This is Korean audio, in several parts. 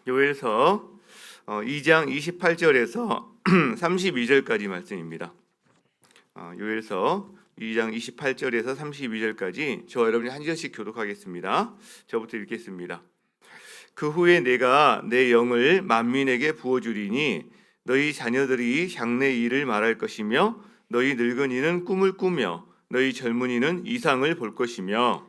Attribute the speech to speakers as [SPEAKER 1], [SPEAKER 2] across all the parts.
[SPEAKER 1] 요엘서 2장 28절에서 32절까지 말씀입니다. 요엘서 2장 28절에서 32절까지 저와 여러분이 한 절씩 교독하겠습니다. 저부터 읽겠습니다. 그 후에 내가 내 영을 만민에게 부어주리니 너희 자녀들이 장래 일을 말할 것이며 너희 늙은이는 꿈을 꾸며 너희 젊은이는 이상을 볼 것이며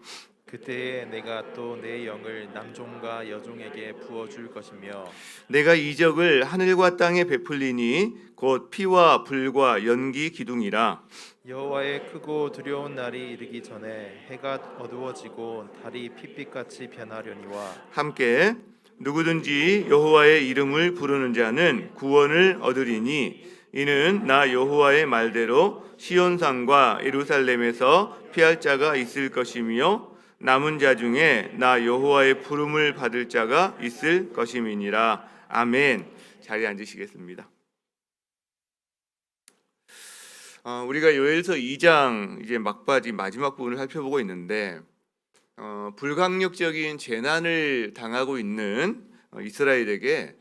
[SPEAKER 2] 그때에 내가 또 내 영을 남종과 여종에게 부어줄 것이며
[SPEAKER 1] 내가 이적을 하늘과 땅에 베풀리니 곧 피와 불과 연기 기둥이라.
[SPEAKER 2] 여호와의 크고 두려운 날이 이르기 전에 해가 어두워지고 달이 핏빛같이 변하려니와
[SPEAKER 1] 함께 누구든지 여호와의 이름을 부르는 자는 구원을 얻으리니 이는 나 여호와의 말대로 시온산과 예루살렘에서 피할 자가 있을 것이며 남은 자 중에 나 여호와의 부름을 받을 자가 있을 것임이니라. 아멘. 자리에 앉으시겠습니다. 우리가 요엘서 2장 이제 막바지 마지막 부분을 살펴보고 있는데 불강력적인 재난을 당하고 있는 이스라엘에게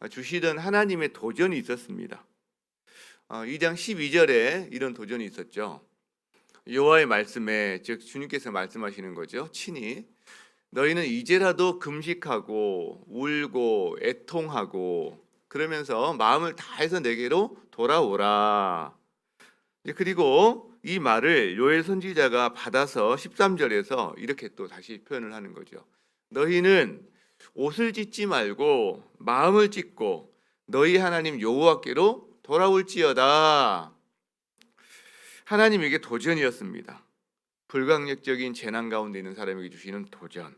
[SPEAKER 1] 주시던 하나님의 도전이 있었습니다. 2장 12절에 이런 도전이 있었죠. 여호와의 말씀에, 즉 주님께서 말씀하시는 거죠. 친히 너희는 이제라도 금식하고 울고 애통하고 그러면서 마음을 다해서 내게로 돌아오라. 그리고 이 말을 요엘 선지자가 받아서 13절에서 이렇게 또 다시 표현을 하는 거죠. 너희는 옷을 찢지 말고 마음을 찢고 너희 하나님 여호와께로 돌아올지어다. 하나님에게 도전이었습니다. 불강력적인 재난 가운데 있는 사람에게 주시는 도전.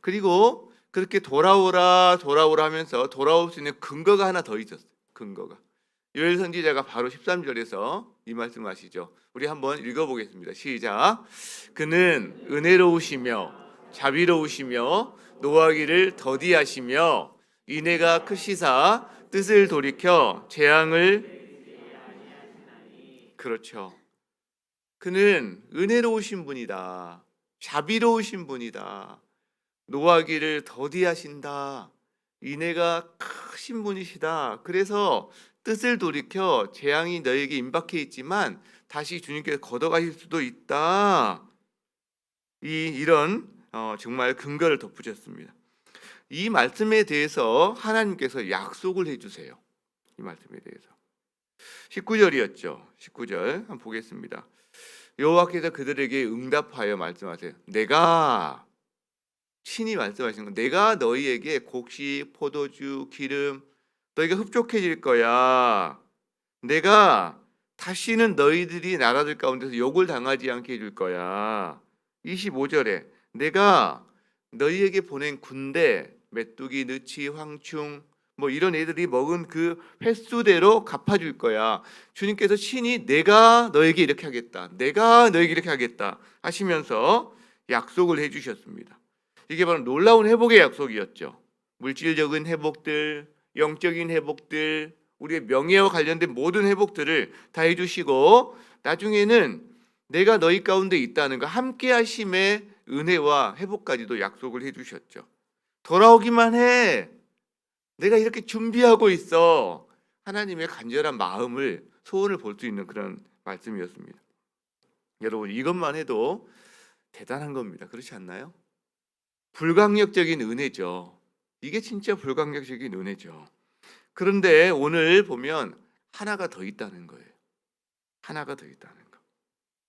[SPEAKER 1] 그리고 그렇게 돌아오라 하면서 돌아올 수 있는 근거가 하나 더 있었어요. 근거가. 요엘 선지자가 바로 13절에서 이 말씀하시죠. 우리 한번 읽어보겠습니다. 시작. 그는 은혜로우시며 자비로우시며 노하기를 더디하시며 인애가 크시사 뜻을 돌이켜 재앙을 그렇죠. 그는 은혜로우신 분이다. 자비로우신 분이다. 노하기를 더디하신다. 인애가 크신 분이시다. 그래서 뜻을 돌이켜 재앙이 너에게 임박해 있지만 다시 주님께서 걷어가실 수도 있다. 이런 정말 근거를 덧붙였습니다. 이 말씀에 대해서 하나님께서 약속을 해주세요. 이 말씀에 대해서 19절이었죠. 19절 한번 보겠습니다. 여호와께서 그들에게 응답하여 말씀하세요. 내가 친히 말씀하시는 거. 내가 너희에게 곡식, 포도주, 기름 너희가 흡족해질 거야. 내가 다시는 너희들이 나라들 가운데서 욕을 당하지 않게 해줄 거야. 25절에 내가 너희에게 보낸 군대, 메뚜기, 느치, 황충 뭐 이런 애들이 먹은 그 횟수대로 갚아줄 거야. 주님께서 친히 내가 너에게 이렇게 하겠다. 내가 너에게 이렇게 하겠다 하시면서 약속을 해주셨습니다. 이게 바로 놀라운 회복의 약속이었죠. 물질적인 회복들, 영적인 회복들, 우리의 명예와 관련된 모든 회복들을 다 해주시고 나중에는 내가 너희 가운데 있다는 거 함께 하심의 은혜와 회복까지도 약속을 해주셨죠. 돌아오기만 해. 내가 이렇게 준비하고 있어. 하나님의 간절한 마음을 소원을 볼 수 있는 그런 말씀이었습니다. 여러분 이것만 해도 대단한 겁니다. 그렇지 않나요? 불강력적인 은혜죠. 이게 진짜 불강력적인 은혜죠. 그런데 오늘 보면 하나가 더 있다는 거예요. 하나가 더 있다는 거.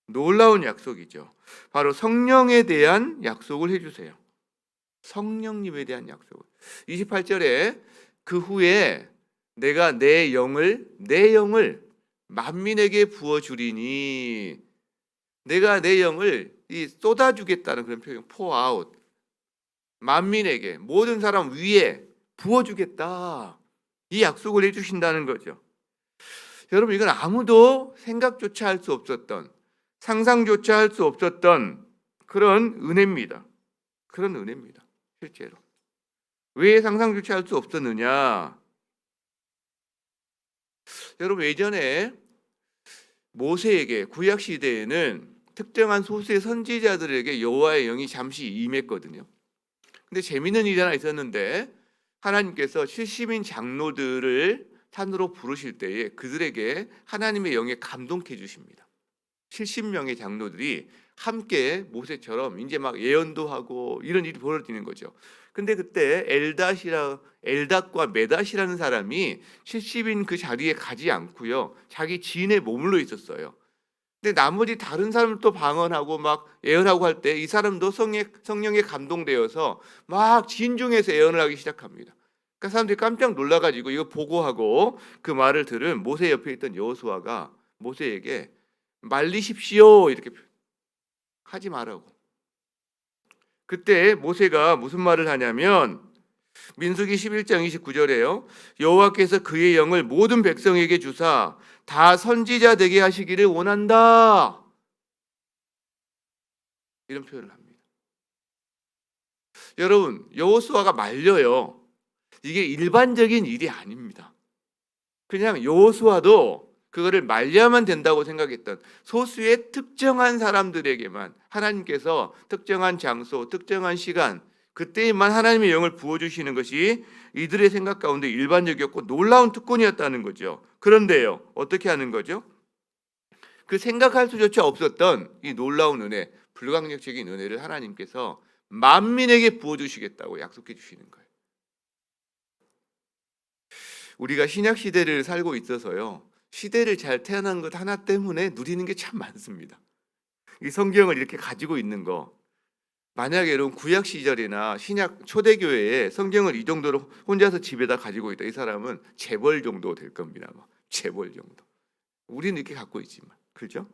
[SPEAKER 1] 놀라운 약속이죠. 바로 성령에 대한 약속을 해주세요. 성령님에 대한 약속을. 28절에 그 후에 내가 내 영을 만민에게 부어주리니 내가 내 영을 쏟아주겠다는 그런 표현, pour out. 만민에게 모든 사람 위에 부어주겠다. 이 약속을 해주신다는 거죠. 여러분 이건 아무도 생각조차 할 수 없었던 상상조차 할 수 없었던 그런 은혜입니다. 그런 은혜입니다. 실제로. 왜 상상조차 할 수 없었느냐? 여러분 예전에 모세에게 구약 시대에는 특정한 소수의 선지자들에게 여호와의 영이 잠시 임했거든요. 근데 재미있는 일이 하나 있었는데 하나님께서 70인 장로들을 산으로 부르실 때에 그들에게 하나님의 영에 감동해 주십니다. 70명의 장로들이 함께 모세처럼 이제 막 예언도 하고 이런 일이 벌어지는 거죠. 근데 그때 엘닷과 메닷이라는 사람이 70인 그 자리에 가지 않고요. 자기 지인의 머물러 있었어요. 근데 나머지 다른 사람도 방언하고 막 예언하고 할 때 이 사람도 성령에 감동되어서 막 진중해서 예언을 하기 시작합니다. 그러니까 사람들이 깜짝 놀라가지고 이거 보고하고 그 말을 들은 모세 옆에 있던 여호수아가 모세에게 말리십시오 이렇게 하지 말라고. 그때 모세가 무슨 말을 하냐면 민수기 11장 29절에요. 여호와께서 그의 영을 모든 백성에게 주사 다 선지자 되게 하시기를 원한다. 이런 표현을 합니다. 여러분, 여호수아가 말려요. 이게 일반적인 일이 아닙니다. 그냥 여호수아도 그거를 말려야만 된다고 생각했던 소수의 특정한 사람들에게만 하나님께서 특정한 장소, 특정한 시간, 그때에만 하나님의 영을 부어주시는 것이 이들의 생각 가운데 일반적이었고 놀라운 특권이었다는 거죠. 그런데요, 어떻게 하는 거죠? 그 생각할 수조차 없었던 이 놀라운 은혜, 불가항력적인 은혜를 하나님께서 만민에게 부어주시겠다고 약속해 주시는 거예요. 우리가 신약 시대를 살고 있어서요, 시대를 잘 태어난 것 하나 때문에 누리는 게 참 많습니다. 이 성경을 이렇게 가지고 있는 거, 만약에 여러분 구약 시절이나 신약 초대교회에 성경을 이 정도로 혼자서 집에다 가지고 있다, 이 사람은 재벌 정도 될 겁니다. 재벌 정도. 우리는 이렇게 갖고 있지만, 그렇죠?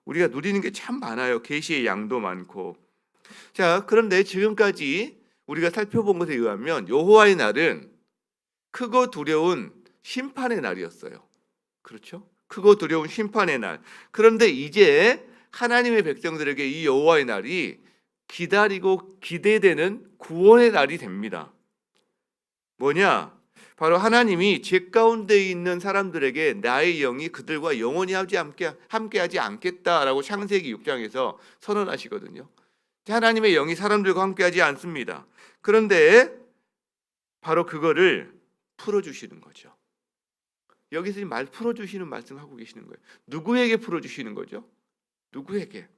[SPEAKER 1] 우리가 누리는 게 참 많아요. 계시의 양도 많고. 자, 그런데 지금까지 우리가 살펴본 것에 의하면 여호와의 날은 크고 두려운 심판의 날이었어요. 그렇죠? 크고 두려운 심판의 날. 그런데 이제 하나님의 백성들에게 이 여호와의 날이 기다리고 기대되는 구원의 날이 됩니다. 뭐냐? 바로 하나님이 죄 가운데 있는 사람들에게 나의 영이 그들과 영원히 함께하지 않겠다라고 창세기 6장에서 선언하시거든요. 하나님의 영이 사람들과 함께하지 않습니다. 그런데 바로 그거를 풀어주시는 거죠. 여기서 말 풀어주시는 말씀을 하고 계시는 거예요. 누구에게 풀어주시는 거죠? 누구에게?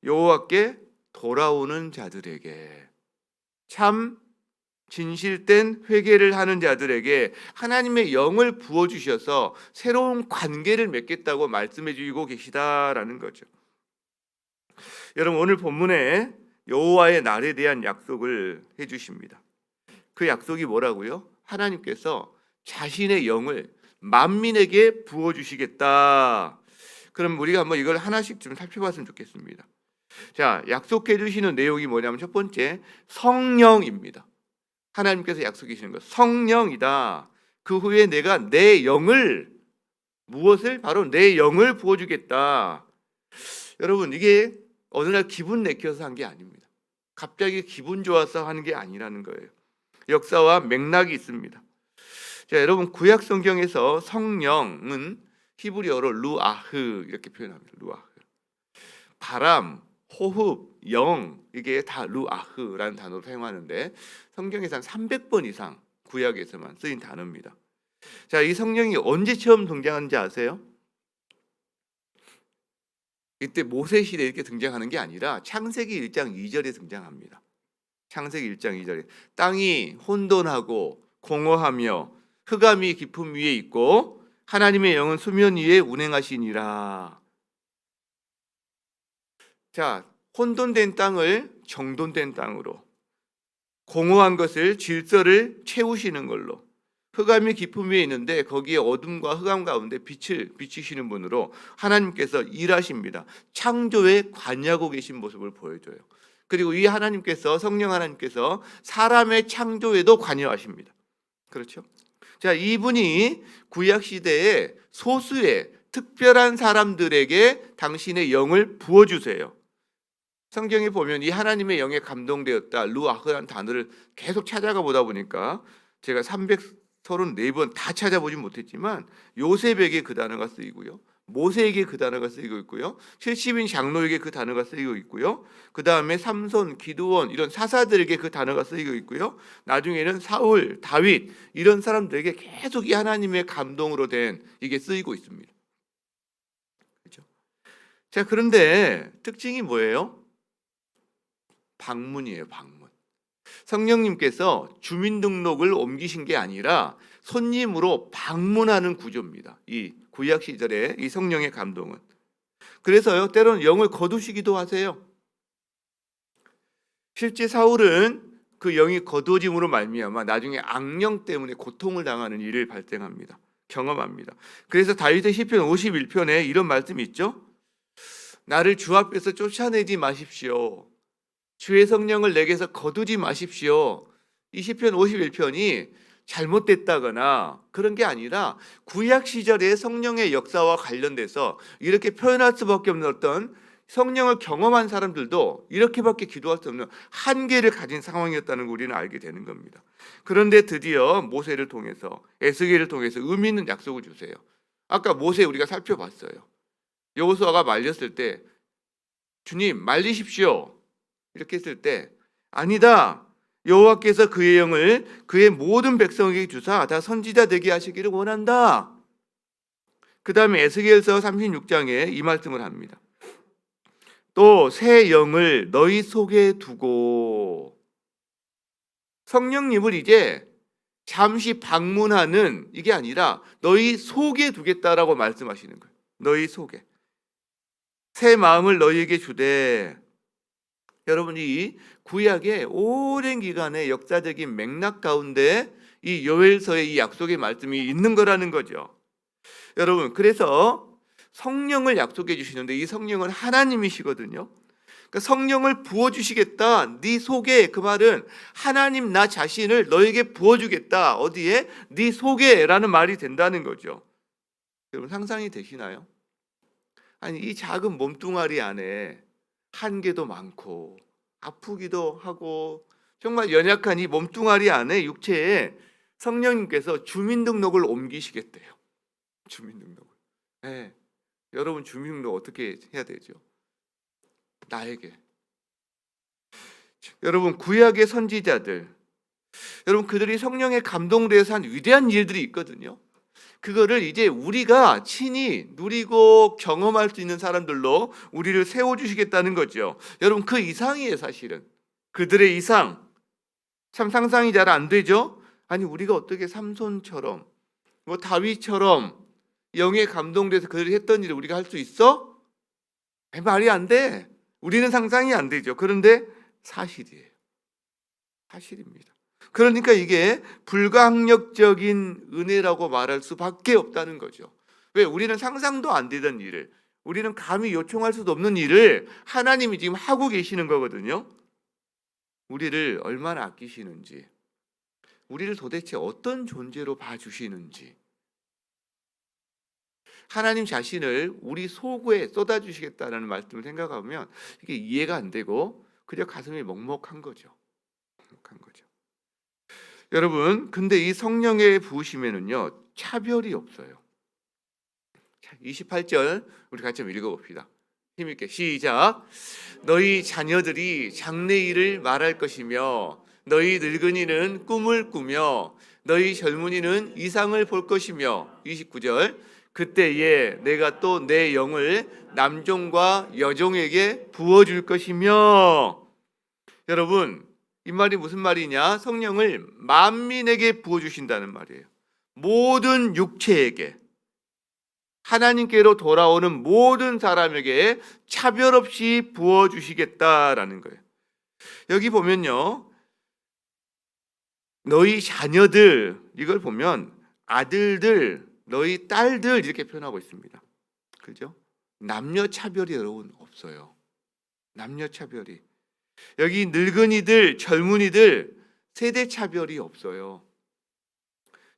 [SPEAKER 1] 여호와께 돌아오는 자들에게, 참 진실된 회개를 하는 자들에게 하나님의 영을 부어주셔서 새로운 관계를 맺겠다고 말씀해 주시고 계시다라는 거죠. 여러분, 오늘 본문에 여호와의 날에 대한 약속을 해주십니다. 그 약속이 뭐라고요? 하나님께서 자신의 영을 만민에게 부어주시겠다. 그럼 우리가 한번 이걸 하나씩 좀 살펴봤으면 좋겠습니다. 자, 약속해 주시는 내용이 뭐냐면 첫 번째, 성령입니다. 하나님께서 약속해 주시는 것, 성령이다. 그 후에 내가 내 영을, 무엇을? 바로 내 영을 부어주겠다. 여러분, 이게 어느 날 기분 내켜서 한 게 아닙니다. 갑자기 기분 좋아서 하는 게 아니라는 거예요. 역사와 맥락이 있습니다. 자, 여러분, 구약 성경에서 성령은 히브리어로 루아흐 이렇게 표현합니다. 루아흐. 바람, 호흡, 영, 이게 다 루아흐라는 단어로 사용하는데 성경에서 한 300번 이상 구약에서만 쓰인 단어입니다. 자, 이 성령이 언제 처음 등장하는지 아세요? 이때 모세 시대에 이렇게 등장하는 게 아니라 창세기 1장 2절에 등장합니다. 창세기 1장 2절에 땅이 혼돈하고 공허하며 흑암이 깊음 위에 있고 하나님의 영은 수면 위에 운행하시니라. 자, 혼돈된 땅을 정돈된 땅으로, 공허한 것을 질서를 채우시는 걸로, 흑암이 깊음 위에 있는데 거기에 어둠과 흑암 가운데 빛을 비추시는 분으로 하나님께서 일하십니다. 창조에 관여하고 계신 모습을 보여줘요. 그리고 이 하나님께서, 성령 하나님께서 사람의 창조에도 관여하십니다. 그렇죠? 자, 이분이 구약 시대에 소수의 특별한 사람들에게 당신의 영을 부어주세요. 성경에 보면 이 하나님의 영에 감동되었다, 루아흐라는 단어를 계속 찾아가 보다 보니까 제가 334번 다 찾아보진 못했지만 요셉에게 그 단어가 쓰이고요, 모세에게 그 단어가 쓰이고 있고요. 70인 장로에게 그 단어가 쓰이고 있고요. 그 다음에 삼손, 기드온 이런 사사들에게 그 단어가 쓰이고 있고요. 나중에는 사울, 다윗 이런 사람들에게 계속 이 하나님의 감동으로 된 이게 쓰이고 있습니다. 그렇죠? 자, 그런데 특징이 뭐예요? 방문이에요, 방문. 성령님께서 주민등록을 옮기신 게 아니라 손님으로 방문하는 구조입니다. 이 구약 시절의 이 성령의 감동은. 그래서요, 때로는 영을 거두시기도 하세요. 실제 사울은 그 영이 거두어짐으로 말미암아 나중에 악령 때문에 고통을 당하는 일을 발생합니다. 경험합니다. 그래서 다윗의 시편 51편에 이런 말씀이 있죠. 나를 주 앞에서 쫓아내지 마십시오. 주의 성령을 내게서 거두지 마십시오. 이 시편 51편이 잘못됐다거나 그런 게 아니라 구약 시절의 성령의 역사와 관련돼서 이렇게 표현할 수밖에 없는 어떤 성령을 경험한 사람들도 이렇게밖에 기도할 수 없는 한계를 가진 상황이었다는 걸 우리는 알게 되는 겁니다. 그런데 드디어 모세를 통해서 에스겔을 통해서 의미 있는 약속을 주세요. 아까 모세 우리가 살펴봤어요. 여호수아가 말렸을 때 주님 말리십시오 이렇게 했을 때 아니다. 여호와께서 그의 영을 그의 모든 백성에게 주사 다 선지자 되게 하시기를 원한다. 그 다음에 에스겔서 36장에 이 말씀을 합니다. 또 새 영을 너희 속에 두고 성령님을 이제 잠시 방문하는 이게 아니라 너희 속에 두겠다라고 말씀하시는 거예요. 너희 속에 새 마음을 너희에게 주되 여러분이 구약의 오랜 기간의 역사적인 맥락 가운데 이 요엘서의 이 약속의 말씀이 있는 거라는 거죠. 여러분 그래서 성령을 약속해 주시는데 이 성령은 하나님이시거든요. 그러니까 성령을 부어주시겠다. 네 속에 그 말은 하나님 나 자신을 너에게 부어주겠다. 어디에? 네 속에라는 말이 된다는 거죠. 여러분 상상이 되시나요? 아니 이 작은 몸뚱아리 안에 한계도 많고 아프기도 하고 정말 연약한 이 몸뚱아리 안에 육체에 성령님께서 주민등록을 옮기시겠대요. 주민등록을. 네. 여러분 주민등록 어떻게 해야 되죠? 나에게. 여러분 구약의 선지자들 여러분 그들이 성령에 감동돼서 한 위대한 일들이 있거든요. 그거를 이제 우리가 친히 누리고 경험할 수 있는 사람들로 우리를 세워주시겠다는 거죠. 여러분 그 이상이에요 사실은. 그들의 이상 참 상상이 잘 안 되죠. 아니 우리가 어떻게 삼손처럼 뭐 다윗처럼 영에 감동돼서 그들이 했던 일을 우리가 할 수 있어? 말이 안 돼. 우리는 상상이 안 되죠. 그런데 사실이에요. 사실입니다. 그러니까 이게 불가항력적인 은혜라고 말할 수밖에 없다는 거죠. 왜? 우리는 상상도 안 되던 일을 우리는 감히 요청할 수도 없는 일을 하나님이 지금 하고 계시는 거거든요. 우리를 얼마나 아끼시는지 우리를 도대체 어떤 존재로 봐주시는지 하나님 자신을 우리 속에 쏟아주시겠다는 말씀을 생각하면 이게 이해가 안 되고 그저 가슴이 먹먹한 거죠. 먹먹한 거죠. 여러분, 근데 이 성령의 부으심에는요 차별이 없어요. 28절 우리 같이 한번 읽어봅시다. 힘있게 시작. 너희 자녀들이 장래일을 말할 것이며 너희 늙은이는 꿈을 꾸며 너희 젊은이는 이상을 볼 것이며 29절 그때에 내가 또 내 영을 남종과 여종에게 부어줄 것이며 여러분 이 말이 무슨 말이냐? 성령을 만민에게 부어주신다는 말이에요. 모든 육체에게 하나님께로 돌아오는 모든 사람에게 차별 없이 부어주시겠다라는 거예요. 여기 보면요. 너희 자녀들 이걸 보면 아들들 너희 딸들 이렇게 표현하고 있습니다. 그죠? 남녀 차별이 여러분 없어요. 남녀 차별이. 여기 늙은이들, 젊은이들 세대 차별이 없어요.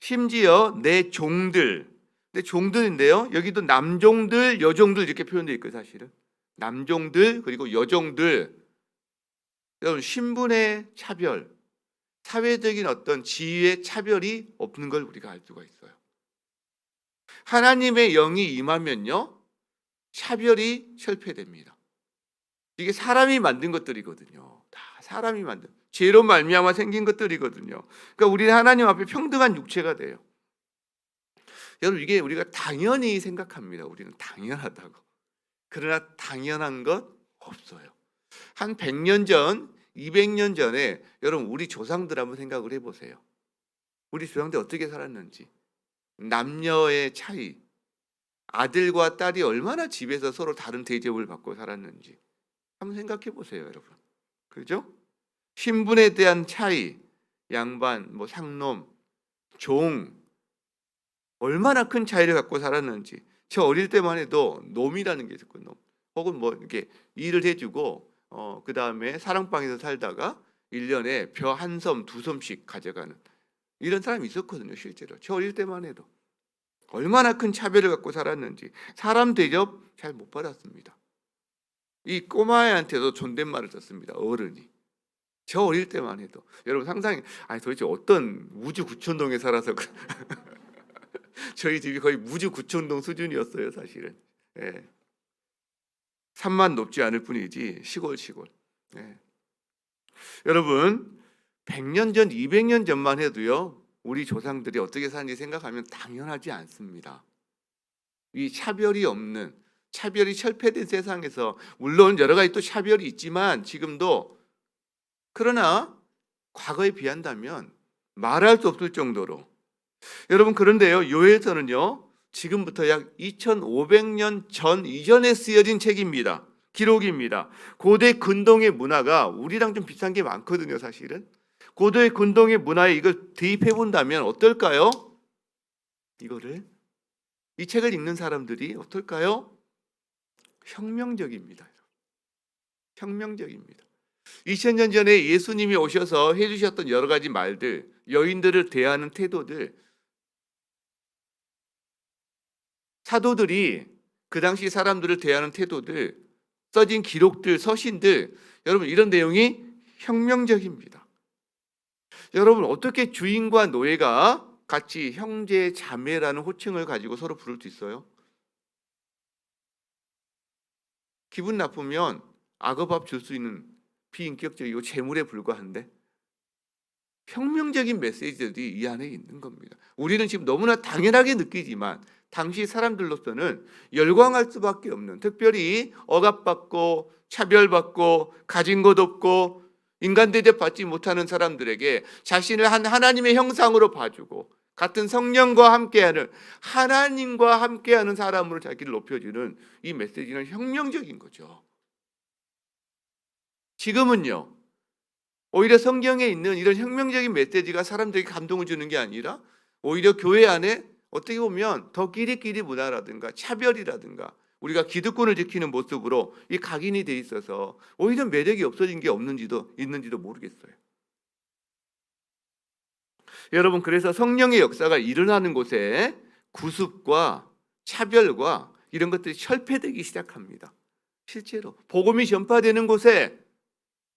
[SPEAKER 1] 심지어 내 종들, 내 종들인데요. 여기도 남종들, 여종들 이렇게 표현되어 있고요. 사실은 남종들 그리고 여종들. 여러분 신분의 차별, 사회적인 어떤 지위의 차별이 없는 걸 우리가 알 수가 있어요. 하나님의 영이 임하면요. 차별이 철폐됩니다. 이게 사람이 만든 것들이거든요. 다 사람이 만든 죄로 말미암아 생긴 것들이거든요. 그러니까 우리는 하나님 앞에 평등한 육체가 돼요. 여러분 이게 우리가 당연히 생각합니다. 우리는 당연하다고. 그러나 당연한 것 없어요. 한 100년 전, 200년 전에 여러분 우리 조상들 한번 생각을 해보세요. 우리 조상들 어떻게 살았는지. 남녀의 차이, 아들과 딸이 얼마나 집에서 서로 다른 대접을 받고 살았는지 한번 생각해 보세요, 여러분. 그죠? 신분에 대한 차이, 양반, 뭐 상놈, 종, 얼마나 큰 차이를 갖고 살았는지. 저 어릴 때만 해도 놈이라는 게 있었고, 놈. 혹은 뭐 이렇게 일을 해주고, 그 다음에 사랑방에서 살다가 1년에 벼 한 섬, 두 섬씩 가져가는 이런 사람이 있었거든요, 실제로. 저 어릴 때만 해도. 얼마나 큰 차별을 갖고 살았는지. 사람 대접 잘 못 받았습니다. 이 꼬마애한테도 존댓말을 썼습니다, 어른이. 저 어릴 때만 해도. 여러분 상상해, 아니 도대체 어떤 우주 구촌동에 살아서 저희 집이 거의 무주 구촌동 수준이었어요, 사실은. 예. 산만 높지 않을 뿐이지 시골. 예. 여러분 100년 전, 200년 전만 해도요, 우리 조상들이 어떻게 사는지 생각하면 당연하지 않습니다. 이 차별이 없는, 차별이 철폐된 세상에서 물론 여러 가지 또 차별이 있지만 지금도, 그러나 과거에 비한다면 말할 수 없을 정도로. 여러분 그런데요, 요엘서는요 지금부터 약 2500년 전 이전에 쓰여진 책입니다. 기록입니다. 고대 근동의 문화가 우리랑 좀 비슷한 게 많거든요, 사실은. 고대 근동의 문화에 이걸 대입해 본다면 어떨까요? 이 책을 읽는 사람들이 어떨까요? 혁명적입니다. 혁명적입니다. 2000년 전에 예수님이 오셔서 해주셨던 여러 가지 말들, 여인들을 대하는 태도들, 사도들이 그 당시 사람들을 대하는 태도들, 써진 기록들, 서신들, 여러분 이런 내용이 혁명적입니다. 여러분 어떻게 주인과 노예가 같이 형제 자매라는 호칭을 가지고 서로 부를 수 있어요? 기분 나쁘면 악어밥 줄 수 있는 비인격적이고 재물에 불과한데, 혁명적인 메시지들이 이 안에 있는 겁니다. 우리는 지금 너무나 당연하게 느끼지만 당시 사람들로서는 열광할 수밖에 없는, 특별히 억압받고 차별받고 가진 것 없고 인간 대접받지 못하는 사람들에게 자신을 한 하나님의 형상으로 봐주고 같은 성령과 함께하는, 하나님과 함께하는 사람으로 자기를 높여주는 이 메시지는 혁명적인 거죠. 지금은요, 오히려 성경에 있는 이런 혁명적인 메시지가 사람들에게 감동을 주는 게 아니라 오히려 교회 안에 어떻게 보면 더 끼리끼리 문화라든가 차별이라든가 우리가 기득권을 지키는 모습으로 이 각인이 돼 있어서 오히려 매력이 없어진 게 있는지도 모르겠어요. 여러분 그래서 성령의 역사가 일어나는 곳에 구습과 차별과 이런 것들이 철폐되기 시작합니다. 실제로 복음이 전파되는 곳에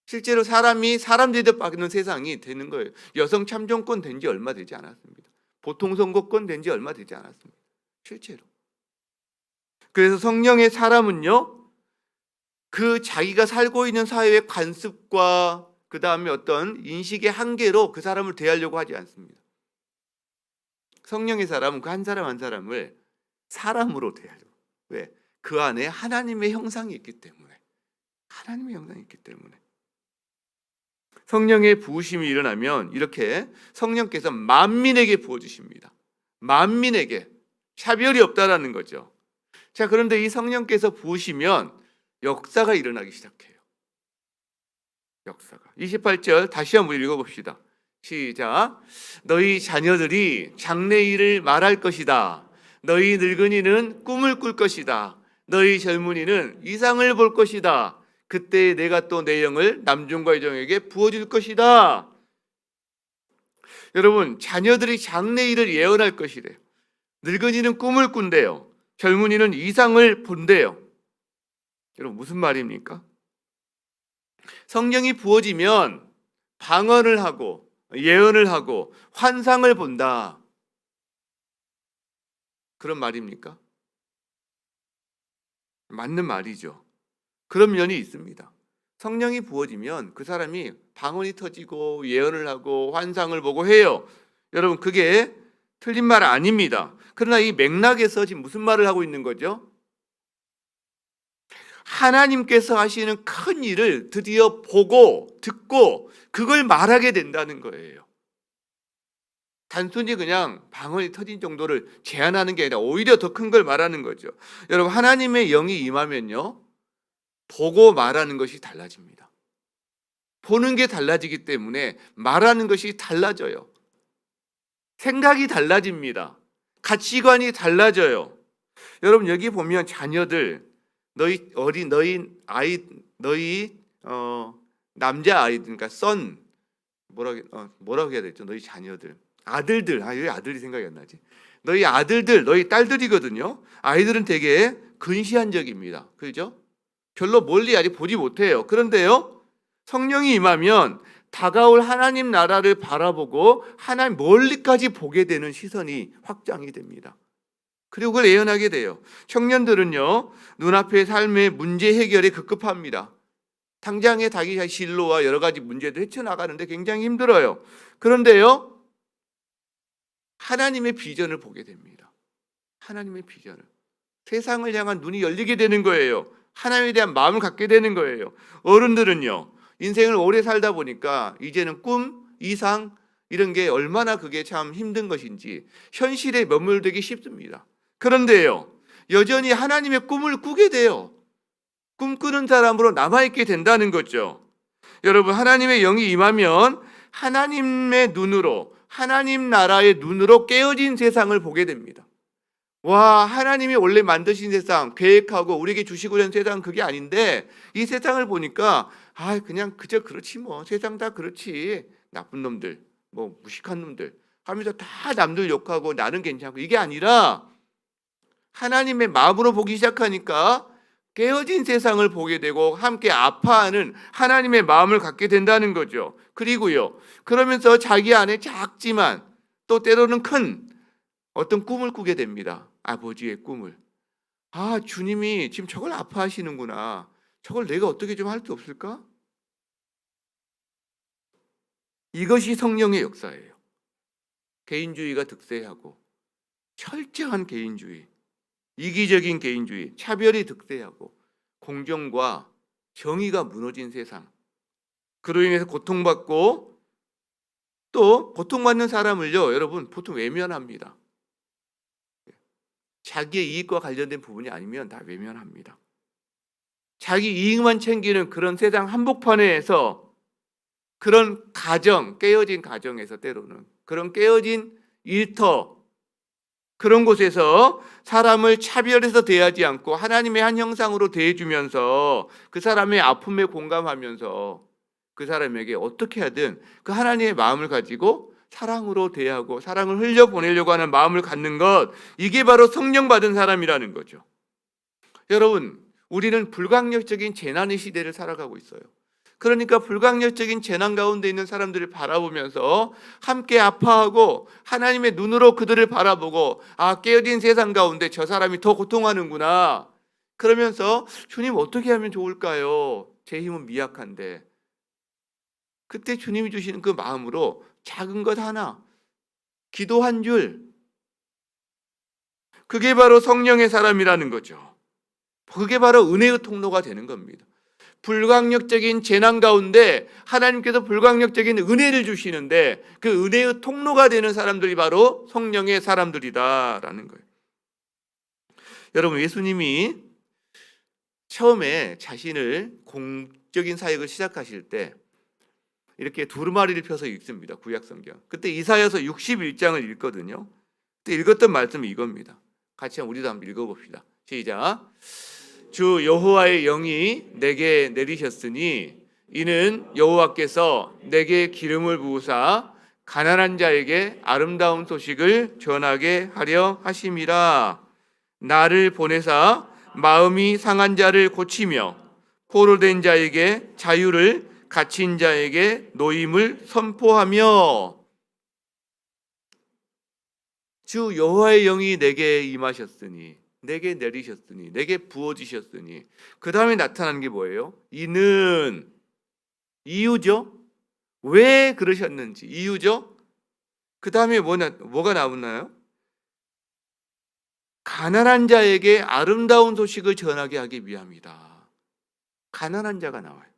[SPEAKER 1] 실제로 사람이 사람 대접받는 세상이 되는 거예요. 여성 참정권 된 지 얼마 되지 않았습니다. 보통 선거권 된 지 얼마 되지 않았습니다. 실제로. 그래서 성령의 사람은요, 그 자기가 살고 있는 사회의 관습과 그 다음에 어떤 인식의 한계로 그 사람을 대하려고 하지 않습니다. 성령의 사람은 그 한 사람 한 사람을 사람으로 대하려고. 왜? 그 안에 하나님의 형상이 있기 때문에. 하나님의 형상이 있기 때문에. 성령의 부으심이 일어나면 이렇게 성령께서 만민에게 부어주십니다. 만민에게 차별이 없다라는 거죠. 자, 그런데 이 성령께서 부으시면 역사가 일어나기 시작해요. 역사가. 28절 다시 한번 읽어봅시다. 시작. 너희 자녀들이 장래일을 말할 것이다. 너희 늙은이는 꿈을 꿀 것이다. 너희 젊은이는 이상을 볼 것이다. 그때 내가 또 내 영을 남종과 여종에게 부어줄 것이다. 여러분 자녀들이 장래일을 예언할 것이래요. 늙은이는 꿈을 꾼대요. 젊은이는 이상을 본대요. 여러분 무슨 말입니까? 성령이 부어지면 방언을 하고 예언을 하고 환상을 본다. 그런 말입니까? 맞는 말이죠. 그런 면이 있습니다. 성령이 부어지면 그 사람이 방언이 터지고 예언을 하고 환상을 보고 해요. 여러분, 그게 틀린 말 아닙니다. 그러나 이 맥락에서 지금 무슨 말을 하고 있는 거죠? 하나님께서 하시는 큰 일을 드디어 보고 듣고 그걸 말하게 된다는 거예요. 단순히 그냥 방언이 터진 정도를 제한하는 게 아니라 오히려 더 큰 걸 말하는 거죠. 여러분, 하나님의 영이 임하면요, 보고 말하는 것이 달라집니다. 보는 게 달라지기 때문에 말하는 것이 달라져요. 생각이 달라집니다. 가치관이 달라져요. 여러분, 여기 보면 자녀들, 너희 남자 아이들, 그러니까 뭐라고 해야 되죠? 너희 자녀들, 아들들, 왜 아들이 생각이 안 나지? 너희 아들들, 너희 딸들이거든요. 아이들은 되게 근시안적입니다. 그죠? 별로 멀리 아직 보지 못해요. 그런데요, 성령이 임하면 다가올 하나님 나라를 바라보고 하나님 멀리까지 보게 되는 시선이 확장이 됩니다. 그리고 그걸 예언하게 돼요. 청년들은요, 눈앞의 삶의 문제 해결에 급급합니다. 당장에 자기 진로와 여러 가지 문제들 헤쳐나가는데 굉장히 힘들어요. 그런데요, 하나님의 비전을 보게 됩니다. 하나님의 비전을. 세상을 향한 눈이 열리게 되는 거예요. 하나님에 대한 마음을 갖게 되는 거예요. 어른들은요, 인생을 오래 살다 보니까 이제는 꿈, 이상 이런 게 얼마나 그게 참 힘든 것인지 현실에 머물되기 쉽습니다. 그런데요, 여전히 하나님의 꿈을 꾸게 돼요. 꿈꾸는 사람으로 남아있게 된다는 거죠. 여러분, 하나님의 영이 임하면 하나님의 눈으로, 하나님 나라의 눈으로 깨어진 세상을 보게 됩니다. 와, 하나님이 원래 만드신 세상, 계획하고 우리에게 주시고자 하는 세상은 그게 아닌데 이 세상을 보니까 그냥 그저 그렇지 뭐, 세상 다 그렇지, 나쁜 놈들, 뭐 무식한 놈들 하면서 다 남들 욕하고 나는 괜찮고, 이게 아니라 하나님의 마음으로 보기 시작하니까 깨어진 세상을 보게 되고 함께 아파하는 하나님의 마음을 갖게 된다는 거죠. 그리고요, 그러면서 자기 안에 작지만 또 때로는 큰 어떤 꿈을 꾸게 됩니다. 아버지의 꿈을. 주님이 지금 저걸 아파하시는구나. 저걸 내가 어떻게 좀 할 수 없을까? 이것이 성령의 역사예요. 개인주의가 득세하고 철저한 개인주의, 이기적인 개인주의, 차별이 득세하고 공정과 정의가 무너진 세상. 그로 인해서 고통받고, 또 고통받는 사람을요, 여러분, 보통 외면합니다. 자기의 이익과 관련된 부분이 아니면 다 외면합니다. 자기 이익만 챙기는 그런 세상 한복판에서, 그런 가정, 깨어진 가정에서, 때로는 그런 깨어진 일터, 그런 곳에서 사람을 차별해서 대하지 않고 하나님의 한 형상으로 대해주면서 그 사람의 아픔에 공감하면서 그 사람에게 어떻게 하든 그 하나님의 마음을 가지고 사랑으로 대하고 사랑을 흘려보내려고 하는 마음을 갖는 것, 이게 바로 성령 받은 사람이라는 거죠. 여러분, 우리는 불강력적인 재난의 시대를 살아가고 있어요. 그러니까 불강력적인 재난 가운데 있는 사람들을 바라보면서 함께 아파하고 하나님의 눈으로 그들을 바라보고, 깨어진 세상 가운데 저 사람이 더 고통하는구나. 그러면서 주님, 어떻게 하면 좋을까요? 제 힘은 미약한데. 그때 주님이 주시는 그 마음으로 작은 것 하나, 기도 한 줄, 그게 바로 성령의 사람이라는 거죠. 그게 바로 은혜의 통로가 되는 겁니다. 불강력적인 재난 가운데 하나님께서 불강력적인 은혜를 주시는데 그 은혜의 통로가 되는 사람들이 바로 성령의 사람들이다라는 거예요. 여러분, 예수님이 처음에 자신을 공적인 사역을 시작하실 때 이렇게 두루마리를 펴서 읽습니다. 구약성경. 그때 이사야서 61장을 읽거든요. 그때 읽었던 말씀이 이겁니다. 같이 우리도 한번 읽어봅시다. 시작. 주 여호와의 영이 내게 내리셨으니 이는 여호와께서 내게 기름을 부으사 가난한 자에게 아름다운 소식을 전하게 하려 하심이라. 나를 보내사 마음이 상한 자를 고치며 포로된 자에게 자유를, 갇힌 자에게 노임을 선포하며. 주 여호와의 영이 내게 임하셨으니, 내게 내리셨으니, 내게 부어주셨으니. 그 다음에 나타나는 게 뭐예요? 이는, 이유죠. 왜 그러셨는지 이유죠. 그 다음에 뭐가 나오나요? 가난한 자에게 아름다운 소식을 전하게 하기 위함이다. 가난한 자가 나와요.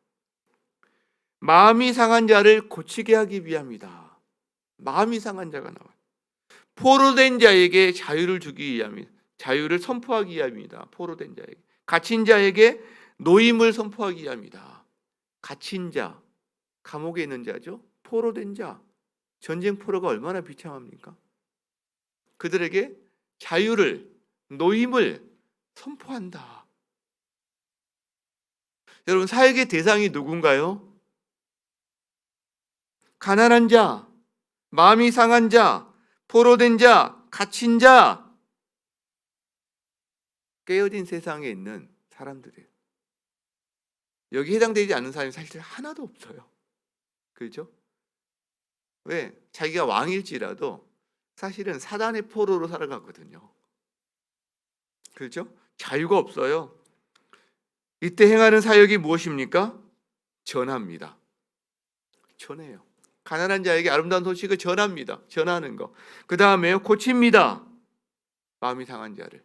[SPEAKER 1] 마음이 상한 자를 고치게 하기 위함이다. 마음이 상한 자가 나와요. 포로된 자에게 자유를 주기 위함이다. 자유를 선포하기 위함이다. 포로된 자에게. 갇힌 자에게 노임을 선포하기 위함이다. 갇힌 자, 감옥에 있는 자죠. 포로된 자, 전쟁 포로가 얼마나 비참합니까? 그들에게 자유를, 노임을 선포한다. 여러분, 사역의 대상이 누군가요? 가난한 자, 마음이 상한 자, 포로된 자, 갇힌 자, 깨어진 세상에 있는 사람들이에요. 여기 해당되지 않는 사람이 사실 하나도 없어요. 그렇죠? 왜? 자기가 왕일지라도 사실은 사단의 포로로 살아가거든요. 그렇죠? 자유가 없어요. 이때 행하는 사역이 무엇입니까? 전합니다. 전해요. 가난한 자에게 아름다운 소식을 전합니다. 전하는 거. 그 다음에 고칩니다. 마음이 상한 자를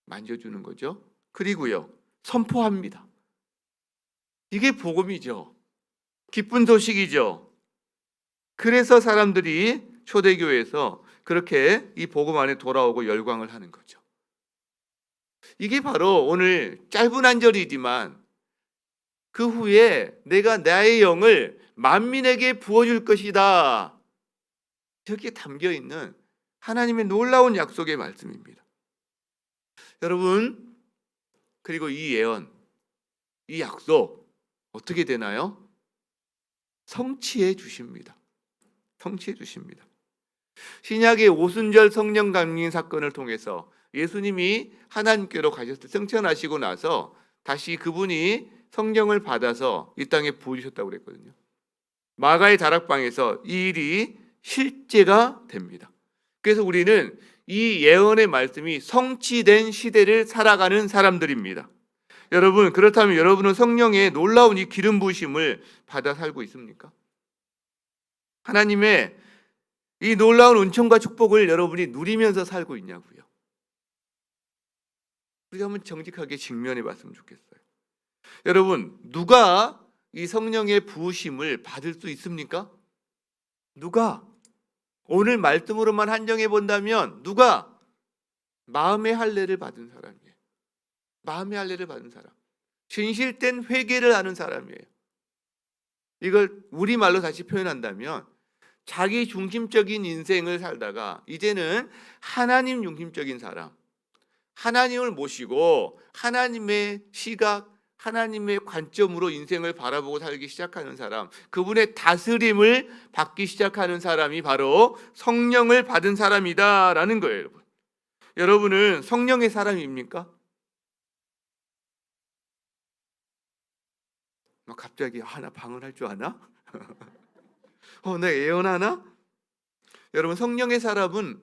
[SPEAKER 1] 만져주는 거죠. 그리고요, 선포합니다. 이게 복음이죠. 기쁜 소식이죠. 그래서 사람들이 초대교회에서 그렇게 이 복음 안에 돌아오고 열광을 하는 거죠. 이게 바로 오늘 짧은 한절이지만 그 후에 내가 나의 영을 만민에게 부어줄 것이다. 여기에 담겨있는 하나님의 놀라운 약속의 말씀입니다. 여러분, 그리고 이 예언, 이 약속 어떻게 되나요? 성취해 주십니다. 성취해 주십니다. 신약의 오순절 성령 감림 사건을 통해서 예수님이 하나님께로 가셨을 때 승천하시고 나서 다시 그분이 성령을 받아서 이 땅에 부으셨다고 그랬거든요. 마가의 다락방에서 이 일이 실제가 됩니다. 그래서 우리는 이 예언의 말씀이 성취된 시대를 살아가는 사람들입니다. 여러분, 그렇다면 여러분은 성령의 놀라운 이 기름 부으심을 받아 살고 있습니까? 하나님의 이 놀라운 은총과 축복을 여러분이 누리면서 살고 있냐고요. 우리가 한번 정직하게 직면해 봤으면 좋겠어요. 여러분, 누가 이 성령의 부으심을 받을 수 있습니까? 누가? 오늘 말씀으로만 한정해 본다면 누가? 마음의 할례를 받은 사람이에요. 마음의 할례를 받은 사람. 진실된 회개를 하는 사람이에요. 이걸 우리말로 다시 표현한다면 자기 중심적인 인생을 살다가 이제는 하나님 중심적인 사람, 하나님을 모시고 하나님의 시각, 하나님의 관점으로 인생을 바라보고 살기 시작하는 사람, 그분의 다스림을 받기 시작하는 사람이 바로 성령을 받은 사람이다라는 거예요. 여러분. 여러분은 성령의 사람입니까? 갑자기 나 방언할 줄 아나? 나 예언하나? 여러분, 성령의 사람은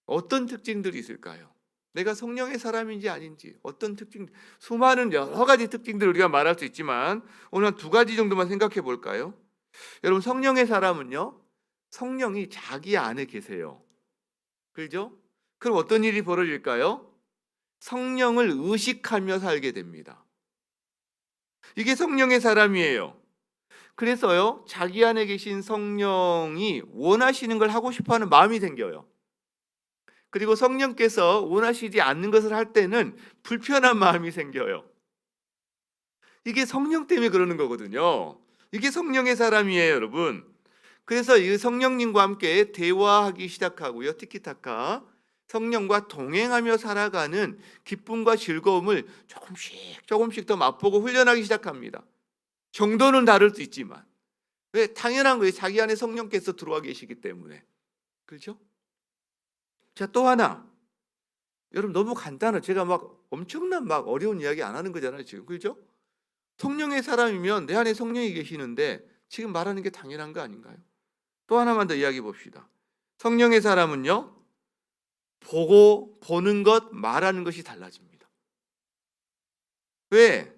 [SPEAKER 1] 어떤 특징들이 있을까요? 내가 성령의 사람인지 아닌지 어떤 특징, 수많은 여러 가지 특징들을 우리가 말할 수 있지만 오늘 한 두 가지 정도만 생각해 볼까요? 여러분, 성령의 사람은요, 성령이 자기 안에 계세요. 그렇죠? 그럼 어떤 일이 벌어질까요? 성령을 의식하며 살게 됩니다. 이게 성령의 사람이에요. 그래서요, 자기 안에 계신 성령이 원하시는 걸 하고 싶어하는 마음이 생겨요. 그리고 성령께서 원하시지 않는 것을 할 때는 불편한 마음이 생겨요. 이게 성령 때문에 그러는 거거든요. 이게 성령의 사람이에요, 여러분. 그래서 이 성령님과 함께 대화하기 시작하고요, 티키타카. 성령과 동행하며 살아가는 기쁨과 즐거움을 조금씩 더 맛보고 훈련하기 시작합니다. 정도는 다를 수 있지만. 왜? 당연한 거예요. 자기 안에 성령께서 들어와 계시기 때문에. 그렇죠? 자, 또 하나. 여러분, 너무 간단해. 제가 엄청난 어려운 이야기 안 하는 거잖아요, 지금. 그렇죠? 성령의 사람이면 내 안에 성령이 계시는데 지금 말하는 게 당연한 거 아닌가요? 또 하나만 더 이야기해 봅시다. 성령의 사람은요, 보는 것, 말하는 것이 달라집니다. 왜?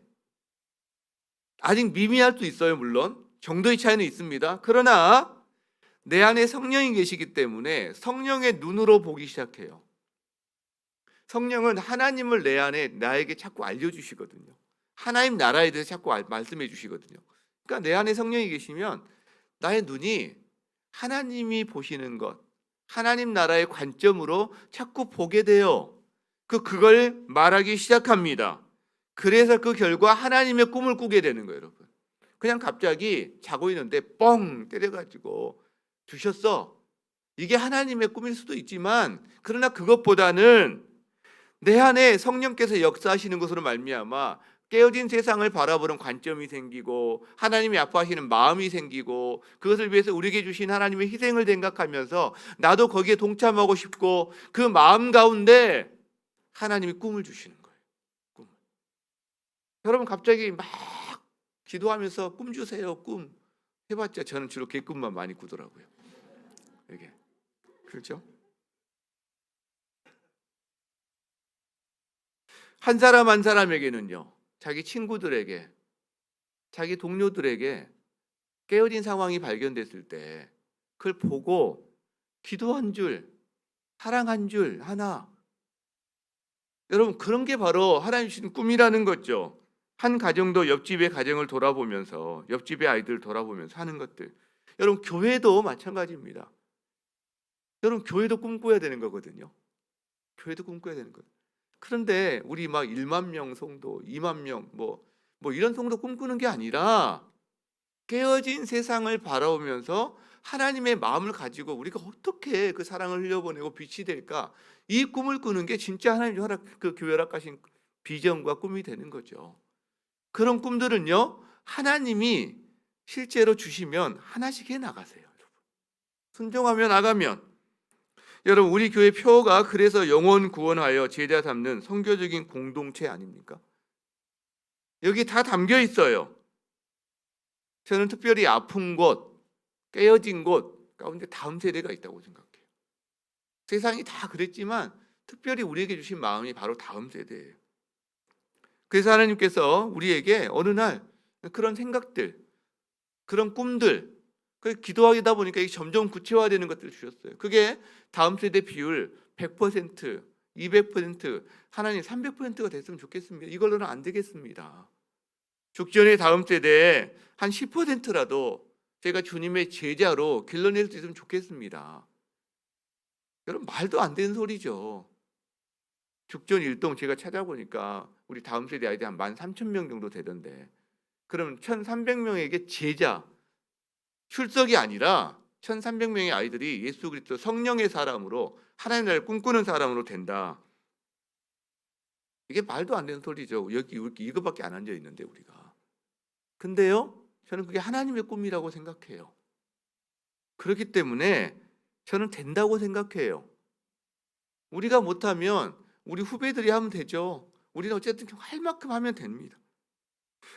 [SPEAKER 1] 아직 미미할 수 있어요. 물론 정도의 차이는 있습니다. 그러나 내 안에 성령이 계시기 때문에 성령의 눈으로 보기 시작해요. 성령은 하나님을 내 안에 나에게 자꾸 알려주시거든요. 하나님 나라에 대해서 자꾸 말씀해 주시거든요. 그러니까 내 안에 성령이 계시면 나의 눈이 하나님이 보시는 것, 하나님 나라의 관점으로 자꾸 보게 돼요. 그걸 말하기 시작합니다. 그래서 그 결과 하나님의 꿈을 꾸게 되는 거예요, 여러분. 그냥 갑자기 자고 있는데 뻥 때려가지고 주셨어. 이게 하나님의 꿈일 수도 있지만, 그러나 그것보다는 내 안에 성령께서 역사하시는 것으로 말미암아 깨어진 세상을 바라보는 관점이 생기고 하나님이 아파하시는 마음이 생기고 그것을 위해서 우리에게 주신 하나님의 희생을 생각하면서 나도 거기에 동참하고 싶고 그 마음 가운데 하나님이 꿈을 주시는 거예요. 꿈. 여러분 갑자기 막 기도하면서 꿈 주세요. 꿈 해봤자 저는 주로 개꿈만 많이 꾸더라고요. 이게 그렇죠? 한 사람 한 사람에게는요, 자기 친구들에게, 자기 동료들에게 깨어진 상황이 발견됐을 때 그걸 보고 기도 한 줄, 사랑 한 줄 하나, 여러분 그런 게 바로 하나님 주신 꿈이라는 거죠. 한 가정도 옆집의 가정을 돌아보면서, 옆집의 아이들을 돌아보면서 하는 것들. 여러분 교회도 마찬가지입니다. 여러분 교회도 꿈꿔야 되는 거거든요. 교회도 꿈꿔야 되는 거예요. 그런데 우리 막 1만 명 성도, 2만 명 뭐 이런 성도 꿈꾸는 게 아니라 깨어진 세상을 바라보면서 하나님의 마음을 가지고 우리가 어떻게 그 사랑을 흘려보내고 빛이 될까? 이 꿈을 꾸는 게 진짜 하나님 그 교회 허락하신 비전과 꿈이 되는 거죠. 그런 꿈들은요, 하나님이 실제로 주시면 하나씩 해 나가세요, 여러분. 순종하며 나가면. 여러분 우리 교회 표가 그래서 영혼 구원하여 제자 삼는 선교적인 공동체 아닙니까? 여기 다 담겨 있어요. 저는 특별히 아픈 곳, 깨어진 곳 가운데 다음 세대가 있다고 생각해요. 세상이 다 그랬지만 특별히 우리에게 주신 마음이 바로 다음 세대예요. 그래서 하나님께서 우리에게 어느 날 그런 생각들, 그런 꿈들, 기도하다 보니까 이게 점점 구체화되는 것들을 주셨어요. 그게 다음 세대 비율 100%, 200%, 하나님 300%가 됐으면 좋겠습니다. 이걸로는 안 되겠습니다. 죽전의 다음 세대에 한 10%라도 제가 주님의 제자로 길러낼 수 있으면 좋겠습니다. 여러분 말도 안 되는 소리죠. 죽전 일동 제가 찾아보니까 우리 다음 세대 아이들 한 13,000명 정도 되던데, 그럼 1,300명에게 제자, 출석이 아니라 1,300명의 아이들이 예수 그리스도 성령의 사람으로 하나님 나라를 꿈꾸는 사람으로 된다. 이게 말도 안 되는 소리죠. 여기 이거밖에 안 앉아 있는데 우리가. 근데요, 저는 그게 하나님의 꿈이라고 생각해요. 그렇기 때문에 저는 된다고 생각해요. 우리가 못하면 우리 후배들이 하면 되죠. 우리는 어쨌든 할 만큼 하면 됩니다.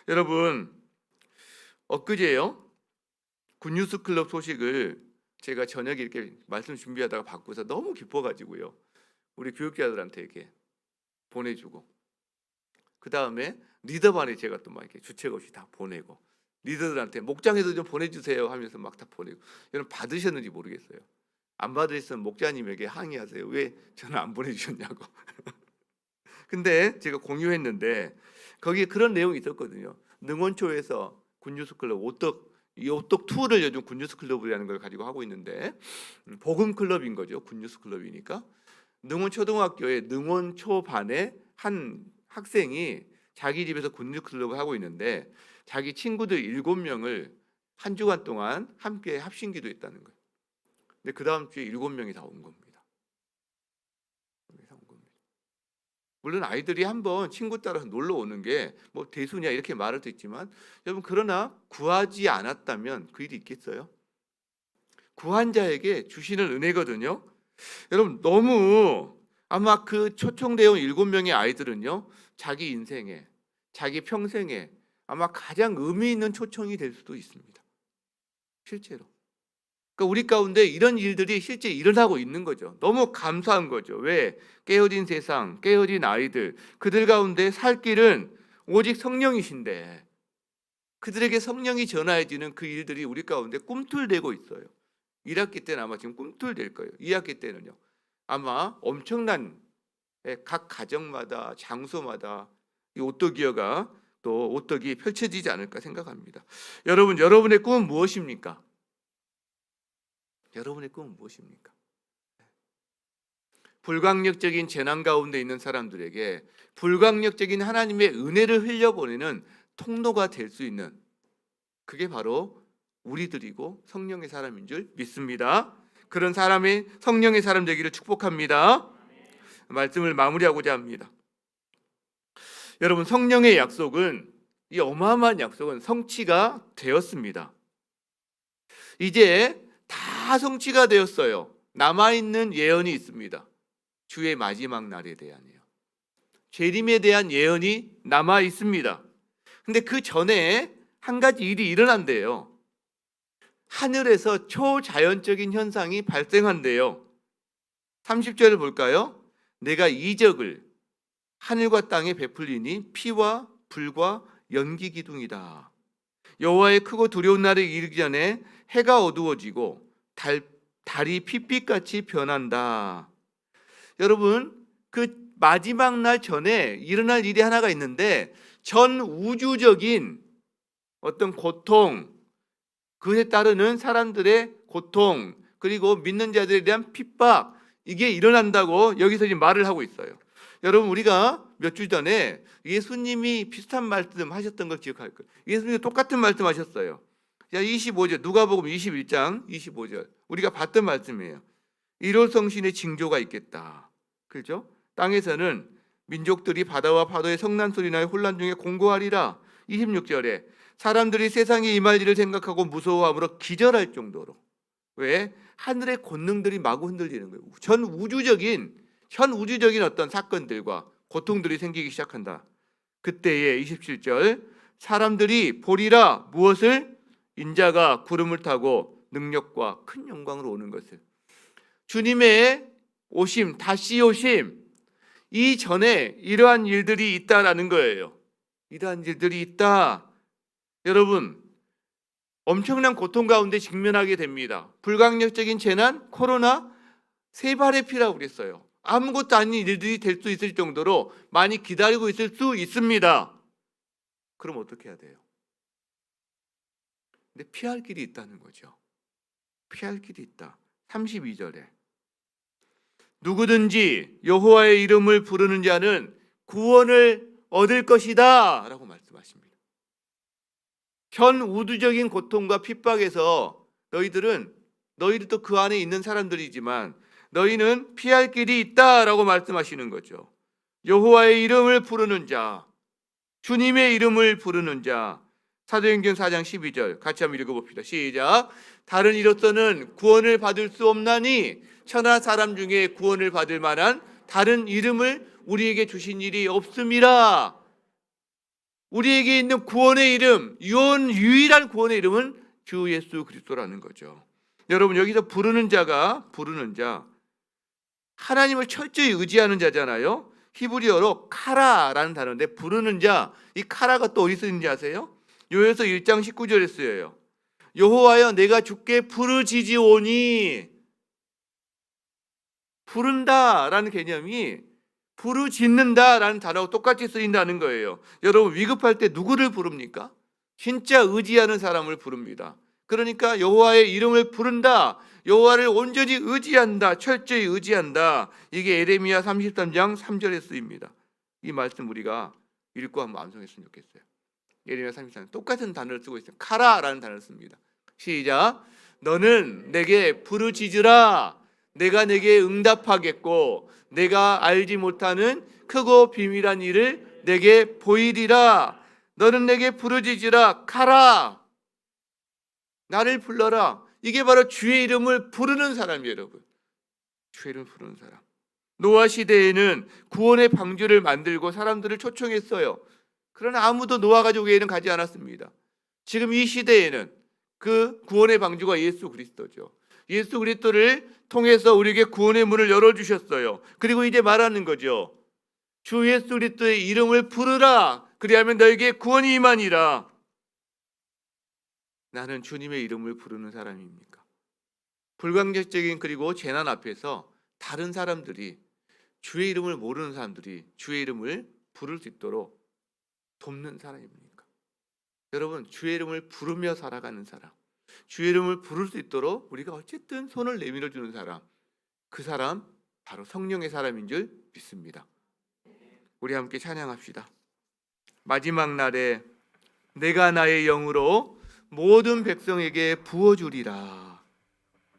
[SPEAKER 1] 여러분 엊그제요, 굿뉴스 클럽 소식을 제가 저녁에 이렇게 말씀 준비하다가 받고서 너무 기뻐가지고요, 우리 교육자들한테 이렇게 보내주고, 그 다음에 리더반에 제가 또 막 이렇게 주책 없이 다 보내고, 리더들한테 목장에도 좀 보내주세요 하면서 막 다 보내고. 여러분 받으셨는지 모르겠어요. 안 받으셨으면 목자님에게 항의하세요. 왜 저는 안 보내주셨냐고. 근데 제가 공유했는데 거기에 그런 내용이 있었거든요. 능원초에서 굿뉴스 클럽 이 오떡 투어를 요즘 굿뉴스 클럽이라는 걸 가지고 하고 있는데, 복음 클럽인 거죠. 굿뉴스 클럽이니까. 능원초등학교의 능원초 반에 한 학생이 자기 집에서 굿뉴스 클럽을 하고 있는데 자기 친구들 7명을 한 주간 동안 함께 합심기도했다는 거예요. 근데 그 다음 주에 7명이 다 온 겁니다. 물론 아이들이 한번 친구 따라서 놀러 오는 게 뭐 대수냐 이렇게 말할 수 있지만, 여러분 그러나 구하지 않았다면 그 일이 있겠어요? 구한 자에게 주시는 은혜거든요. 여러분 너무 아마 그 초청되어 온 7명의 아이들은요, 자기 인생에, 자기 평생에 아마 가장 의미 있는 초청이 될 수도 있습니다. 실제로. 그러니까 우리 가운데 이런 일들이 실제 일어나고 있는 거죠. 너무 감사한 거죠. 왜? 깨어진 세상, 깨어진 아이들, 그들 가운데 살 길은 오직 성령이신데 그들에게 성령이 전하해지는 그 일들이 우리 가운데 꿈틀대고 있어요. 1학기 때는 아마 지금 꿈틀댈 거예요. 2학기 때는요. 아마 엄청난 각 가정마다 장소마다 이 오떡이어가 또 오떡이 펼쳐지지 않을까 생각합니다. 여러분, 여러분의 꿈은 무엇입니까? 여러분의 꿈은 무엇입니까? 불강력적인 재난 가운데 있는 사람들에게 불강력적인 하나님의 은혜를 흘려보내는 통로가 될 수 있는, 그게 바로 우리들이고 성령의 사람인 줄 믿습니다. 그런 사람의 성령의 사람 되기를 축복합니다. 말씀을 마무리하고자 합니다. 여러분, 성령의 약속은, 이 어마어마한 약속은 성취가 되었습니다. 이제 다 성취가 되었어요. 남아있는 예언이 있습니다. 주의 마지막 날에 대한이요. 재림에 대한 예언이 남아 있습니다. 근데 그 전에 한 가지 일이 일어난대요. 하늘에서 초자연적인 현상이 발생한대요. 30절을 볼까요? 내가 이적을 하늘과 땅에 베풀리니 피와 불과 연기 기둥이다. 여호와의 크고 두려운 날에 이르기 전에 해가 어두워지고 달이 핏빛같이 변한다. 여러분, 그 마지막 날 전에 일어날 일이 하나가 있는데 전 우주적인 어떤 고통, 그에 따르는 사람들의 고통, 그리고 믿는 자들에 대한 핍박, 이게 일어난다고 여기서 지금 말을 하고 있어요. 여러분, 우리가 몇 주 전에 예수님이 비슷한 말씀 하셨던 걸 기억할 거예요. 예수님이 똑같은 말씀 하셨어요. 자, 25절, 누가복음 21장 25절, 우리가 봤던 말씀이에요. 일월성신의 징조가 있겠다. 그렇죠? 땅에서는 민족들이 바다와 파도의 성난 소리나의 혼란 중에 공고하리라. 26절에 사람들이 세상에 임할 일을 생각하고 무서워함으로 기절할 정도로. 왜? 하늘의 권능들이 마구 흔들리는 거예요. 전 우주적인 어떤 사건들과 고통들이 생기기 시작한다. 그때에 27절 사람들이 보리라. 무엇을? 인자가 구름을 타고 능력과 큰 영광으로 오는 것을. 주님의 오심, 다시 오심, 이전에 이러한 일들이 있다라는 거예요. 이러한 일들이 있다. 여러분, 엄청난 고통 가운데 직면하게 됩니다. 불강력적인 재난, 코로나, 세 발의 피라고 그랬어요. 아무것도 아닌 일들이 될 수 있을 정도로 많이 기다리고 있을 수 있습니다. 그럼 어떻게 해야 돼요? 근데 피할 길이 있다는 거죠. 피할 길이 있다. 32절에 누구든지 여호와의 이름을 부르는 자는 구원을 얻을 것이다 라고 말씀하십니다. 현 우주적인 고통과 핍박에서 너희들도 그 안에 있는 사람들이지만 너희는 피할 길이 있다라고 말씀하시는 거죠. 여호와의 이름을 부르는 자, 주님의 이름을 부르는 자. 사도행전 4장 12절 같이 한번 읽어봅시다. 시작. 다른 이로서는 구원을 받을 수 없나니 천하 사람 중에 구원을 받을 만한 다른 이름을 우리에게 주신 일이 없음이라. 우리에게 있는 구원의 이름, 유일한 구원의 이름은 주 예수 그리스도라는 거죠. 여러분, 여기서 부르는 자, 하나님을 철저히 의지하는 자잖아요. 히브리어로 카라라는 단어인데 부르는 자, 이 카라가 또 어디 쓰는지 아세요? 요에서 1장 19절에 쓰여요. 여호와여 내가 주께 부르짖으오니. 부른다라는 개념이 부르짖는다라는 단어하고 똑같이 쓰인다는 거예요. 여러분, 위급할 때 누구를 부릅니까? 진짜 의지하는 사람을 부릅니다. 그러니까 여호와의 이름을 부른다. 여호와를 온전히 의지한다. 철저히 의지한다. 이게 에레미야 33장 3절에 쓰입니다. 이 말씀 우리가 읽고 한번 암송했으면 좋겠어요. 예레미야 33장 똑같은 단어를 쓰고 있어요. 카라라는 단어를 씁니다. 시작. 너는 내게 부르짖으라. 내가 내게 응답하겠고 내가 알지 못하는 크고 비밀한 일을 내게 보이리라. 너는 내게 부르짖으라. 카라. 나를 불러라. 이게 바로 주의 이름을 부르는 사람이에요, 여러분. 주의 이름을 부르는 사람. 노아 시대에는 구원의 방주를 만들고 사람들을 초청했어요. 그러나 아무도 노아 가족에게는 가지 않았습니다. 지금 이 시대에는 그 구원의 방주가 예수 그리스도죠. 예수 그리스도를 통해서 우리에게 구원의 문을 열어주셨어요. 그리고 이제 말하는 거죠. 주 예수 그리스도의 이름을 부르라. 그리하면 너에게 구원이 임하니라. 나는 주님의 이름을 부르는 사람입니까? 불강력적인 그리고 재난 앞에서 다른 사람들이, 주의 이름을 모르는 사람들이 주의 이름을 부를 수 있도록 돕는 사람입니까? 여러분, 주의 이름을 부르며 살아가는 사람, 주의 이름을 부를 수 있도록 우리가 어쨌든 손을 내밀어 주는 사람, 그 사람 바로 성령의 사람인 줄 믿습니다. 우리 함께 찬양합시다. 마지막 날에 내가 나의 영으로 모든 백성에게 부어주리라.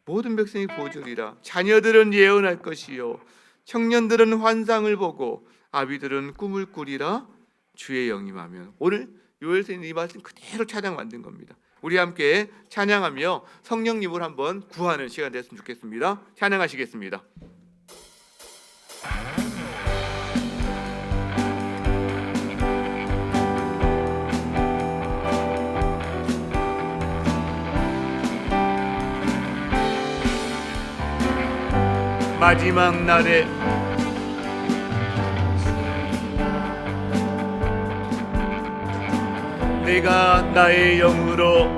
[SPEAKER 1] 모든 백성이 부어주리라. 자녀들은 예언할 것이요 청년들은 환상을 보고 아비들은 꿈을 꾸리라. 주의 영이 임하면. 오늘 요엘서는 이 말씀 그대로 찬양 만든 겁니다. 우리 함께 찬양하며 성령님을 한번 구하는 시간 됐으면 좋겠습니다. 찬양하시겠습니다. 마지막 날에 내가 나의 영으로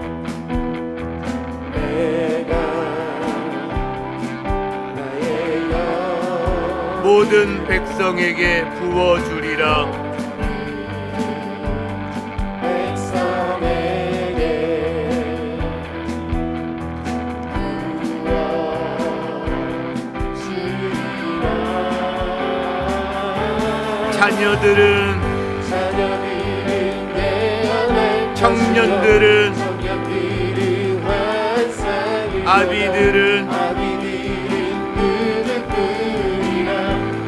[SPEAKER 1] 모든 백성에게 부어주리라. 자녀들은 청년들은 아비들은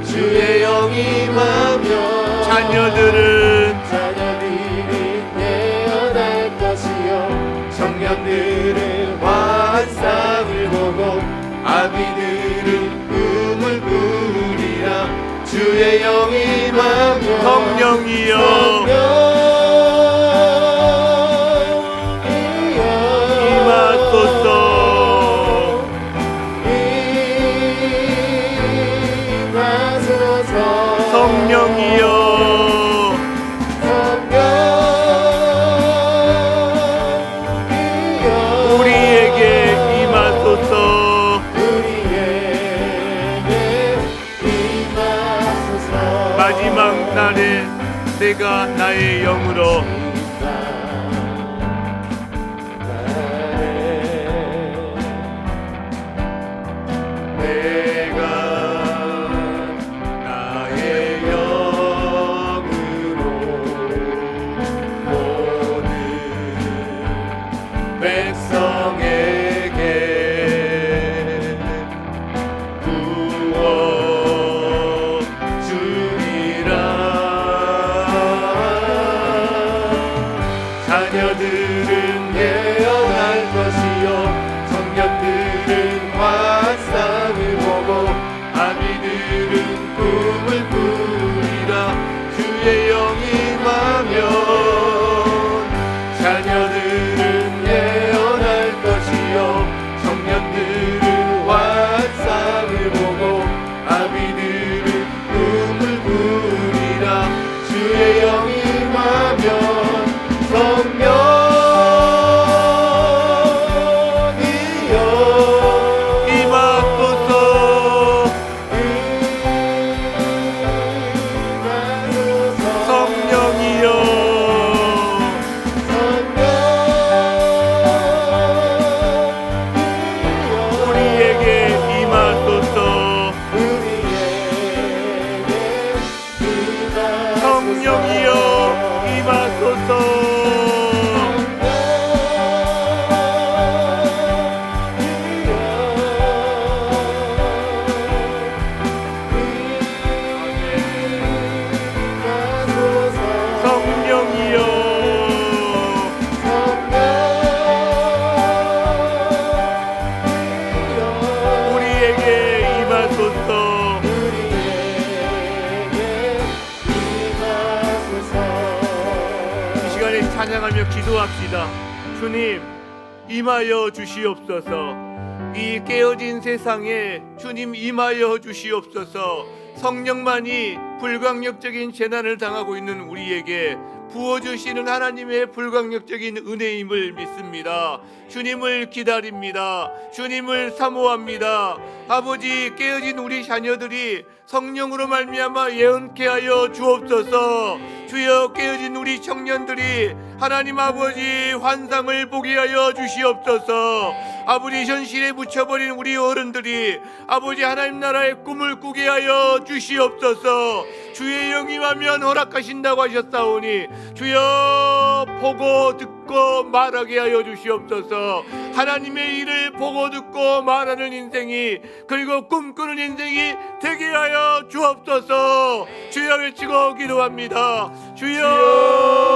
[SPEAKER 3] 주의 영이 임하며
[SPEAKER 1] 자녀들은
[SPEAKER 3] 예언할 것이요 청년들은 환상을 보고 아비들은 꿈을 꾸리라. 주의 영이 임하며
[SPEAKER 1] 성령이여 성령이여 우리에게 임하소서. 마지막 날에 내가 나의 영으로 자녀들은 예언할 것이요 청년들은 환상을 보고 아비들은 꿈을 꾸리라. 주의 영이 임하면 자녀들은 예언할 것이요 청년들은 환상을 보고 아비들은 꿈을 꾸리라. 주의 영이 임하면 성령이여 임하소서. 성령이여 우리에게 임하소서. 성령이여 임하소서. 찬양하며 기도합시다. 주님 임하여 주시옵소서. 이 깨어진 세상에 주님 임하여 주시옵소서. 성령만이 불강력적인 재난을 당하고 있는 우리에게 부어주시는 하나님의 불강력적인 은혜임을 믿습니다. 주님을 기다립니다. 주님을 사모합니다. 아버지, 깨어진 우리 자녀들이 성령으로 말미암아 예언케 하여 주옵소서. 주여, 깨어진 우리 청년들이 하나님 아버지 환상을 보게 하여 주시옵소서. 아버지, 현실에 묻혀버린 우리 어른들이 아버지 하나님 나라의 꿈을 꾸게 하여 주시옵소서. 주의 영임하면 허락하신다고 하셨사오니 주여, 보고 듣고 말하게 하여 주시옵소서. 하나님의 일을 보고 듣고 말하는 인생이, 그리고 꿈꾸는 인생이 되게 하여 주옵소서. 주여 외치고 기도합니다. 주여.